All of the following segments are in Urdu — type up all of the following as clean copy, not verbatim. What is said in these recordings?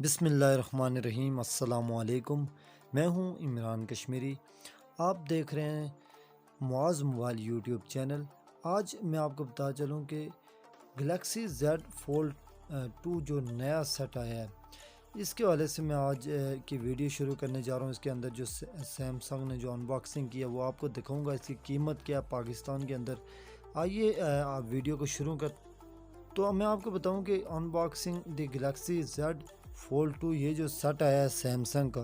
بسم اللہ الرحمن الرحیم۔ السلام علیکم، میں ہوں عمران کشمیری۔ آپ دیکھ رہے ہیں معاذ موبائل یوٹیوب چینل۔ آج میں آپ کو بتا چلوں کہ گلیکسی زیڈ فولڈ 2 جو نیا سیٹ آیا ہے، اس کے حوالے سے میں آج کی ویڈیو شروع کرنے جا رہا ہوں۔ اس کے اندر جو سیمسنگ نے جو انباکسنگ کیا وہ آپ کو دکھاؤں گا۔ اس کی قیمت کیا پاکستان کے اندر۔ آئیے آپ ویڈیو کو شروع کر تو میں آپ کو بتاؤں کہ انباکسنگ دی گلیکسی زیڈ فولڈ 2 یہ جو سیٹ آیا ہے سیمسنگ کا،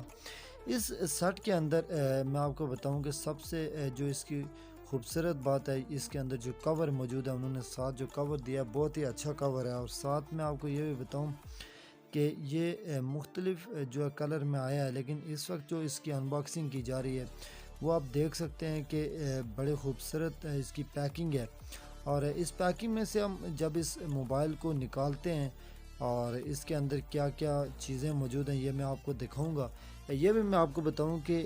اس سیٹ کے اندر میں آپ کو بتاؤں کہ سب سے جو اس کی خوبصورت بات ہے، اس کے اندر جو کور موجود ہے، انہوں نے ساتھ جو کور دیا بہت ہی اچھا کور ہے۔ اور ساتھ میں آپ کو یہ بھی بتاؤں کہ یہ مختلف جو ہے کلر میں آیا ہے، لیکن اس وقت جو اس کی انباکسنگ کی جا رہی ہے وہ آپ دیکھ سکتے ہیں کہ بڑے خوبصورت اس کی پیکنگ ہے۔ اور اس پیکنگ میں سے ہم جب اس موبائل کو نکالتے ہیں اور اس کے اندر کیا کیا چیزیں موجود ہیں یہ میں آپ کو دکھاؤں گا۔ یہ بھی میں آپ کو بتاؤں کہ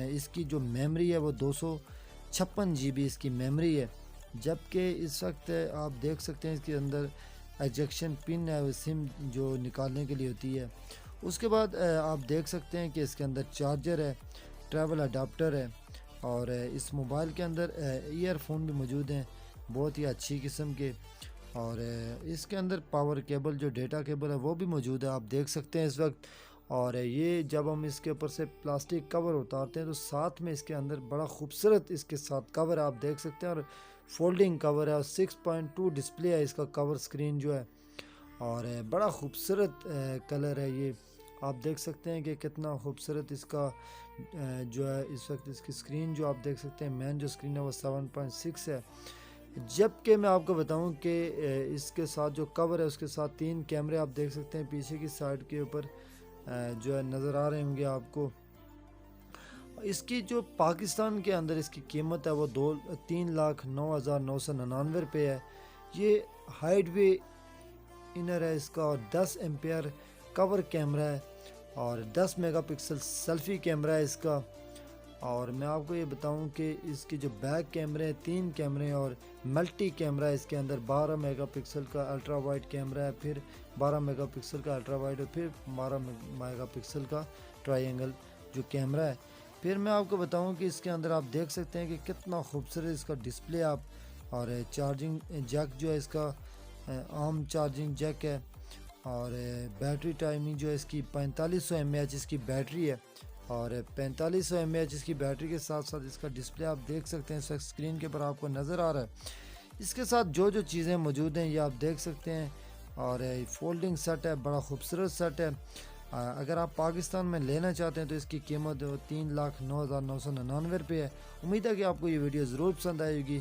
اس کی جو میموری ہے وہ 256 GB اس کی میموری ہے، جبکہ اس وقت آپ دیکھ سکتے ہیں اس کے اندر ایجیکشن پن ہے، سم جو نکالنے کے لیے ہوتی ہے۔ اس کے بعد آپ دیکھ سکتے ہیں کہ اس کے اندر چارجر ہے، ٹریول اڈاپٹر ہے، اور اس موبائل کے اندر ایئر فون بھی موجود ہیں بہت ہی اچھی قسم کے۔ اور اس کے اندر پاور کیبل جو ڈیٹا کیبل ہے وہ بھی موجود ہے، آپ دیکھ سکتے ہیں اس وقت۔ اور یہ جب ہم اس کے اوپر سے پلاسٹک کور اتارتے ہیں تو ساتھ میں اس کے اندر بڑا خوبصورت اس کے ساتھ کور ہے، آپ دیکھ سکتے ہیں۔ اور فولڈنگ کور ہے اور 6.2 ڈسپلے ہے اس کا کور اسکرین جو ہے، اور بڑا خوبصورت کلر ہے یہ۔ آپ دیکھ سکتے ہیں کہ کتنا خوبصورت اس کا جو ہے اس وقت اس کی اسکرین جو آپ دیکھ سکتے ہیں، مین جو اسکرین ہے وہ 7.6 ہے۔ جبکہ میں آپ کو بتاؤں کہ اس کے ساتھ جو کور ہے اس کے ساتھ 3 کیمرے آپ دیکھ سکتے ہیں پیچھے کی سائڈ کے اوپر جو ہے نظر آ رہے ہوں گے آپ کو۔ اس کی جو پاکستان کے اندر اس کی قیمت ہے وہ 3,09,999 روپے ہے۔ یہ ہائیڈ وے انر ہے اس کا، اور 10 ایمپیئر کور کیمرہ ہے، اور 10 میگا پکسل سیلفی کیمرہ ہے اس کا۔ اور میں آپ کو یہ بتاؤں کہ اس کی جو بیک کیمرے ہیں 3 کیمرے، اور ملٹی کیمرہ ہے اس کے اندر 12 میگا پکسل کا الٹرا وائڈ کیمرہ ہے، پھر 12 میگا پکسل کا الٹرا وائڈ، اور پھر 12 میگا پکسل کا ٹرائی اینگل جو کیمرہ ہے۔ پھر میں آپ کو بتاؤں کہ اس کے اندر آپ دیکھ سکتے ہیں کہ کتنا خوبصورت اس کا ڈسپلے آپ، اور چارجنگ جیک جو ہے اس کا عام چارجنگ جیک ہے، اور بیٹری ٹائمنگ جو ہے اس کی 4500 mAh اس کی بیٹری ہے، اور 4500 mAh اس کی بیٹری کے ساتھ ساتھ اس کا ڈسپلے آپ دیکھ سکتے ہیں اس وقت اسکرین کے پر آپ کو نظر آ رہا ہے۔ اس کے ساتھ جو جو چیزیں موجود ہیں یہ آپ دیکھ سکتے ہیں، اور فولڈنگ سیٹ ہے، بڑا خوبصورت سیٹ ہے۔ اگر آپ پاکستان میں لینا چاہتے ہیں تو اس کی قیمت 3,09,999 روپے ہے۔ امید ہے کہ آپ کو یہ ویڈیو ضرور پسند آئے گی۔